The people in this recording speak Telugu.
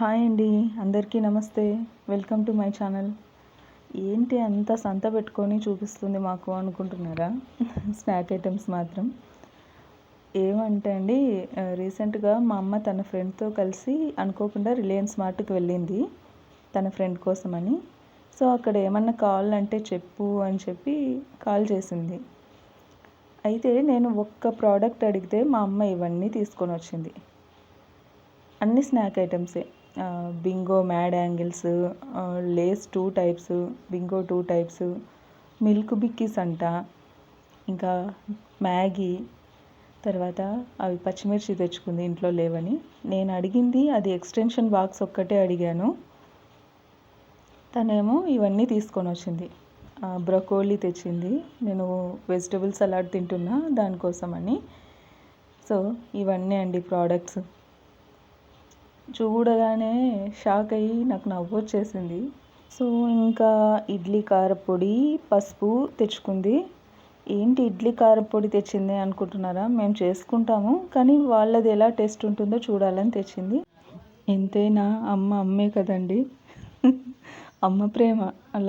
హాయ్ అండి, అందరికీ నమస్తే. Welcome to my channel. ఏంటి అంత సంత పెట్టుకొని చూపిస్తుంది మాకు అనుకుంటున్నారా? స్నాక్ ఐటమ్స్ మాత్రం ఏమంటే అండి, రీసెంట్గా మా అమ్మ తన ఫ్రెండ్తో కలిసి అనుకోకుండా రిలయన్స్ మార్ట్కి వెళ్ళింది తన ఫ్రెండ్ కోసమని. సో అక్కడ ఏమన్నా కావాలంటే చెప్పు అని చెప్పి కాల్ చేసింది. అయితే నేను ఒక్క ప్రోడక్ట్ అడిగితే మా అమ్మ ఇవన్నీ తీసుకొని వచ్చింది. అన్ని స్నాక్ ఐటమ్సే. Bingo Mad Angles, Lays 2 types, Bingo 2 types, Milk Bikis అంట, ఇంకా మ్యాగీ. తర్వాత అవి పచ్చిమిర్చి తెచ్చుకుంది, ఇంట్లో లేవని. నేను అడిగింది అది ఎక్స్టెన్షన్ బాక్స్ ఒక్కటే అడిగాను. తనేమో ఇవన్నీ తీసుకొని వచ్చింది. బ్రొకోలీ తెచ్చింది, నేను వెజిటబుల్ సలాడ్ తింటున్నా దానికోసమని. సో ఇవన్నీ అండి ప్రోడక్ట్స్. చూడగానే షాక్ అయ్యి నాకు నవ్వు వచ్చేసింది. సో ఇంకా ఇడ్లీ కారపొడి, పసుపు తెచ్చుకుంది. ఏంటి ఇడ్లీ కారపొడి తెచ్చింది అనుకుంటున్నారా? మేము చేసుకుంటాము, కానీ వాళ్ళది ఎలా టేస్ట్ ఉంటుందో చూడాలని తెచ్చింది. ఎంతైనా అమ్మ అమ్మే కదండి. అమ్మ ప్రేమ అలా.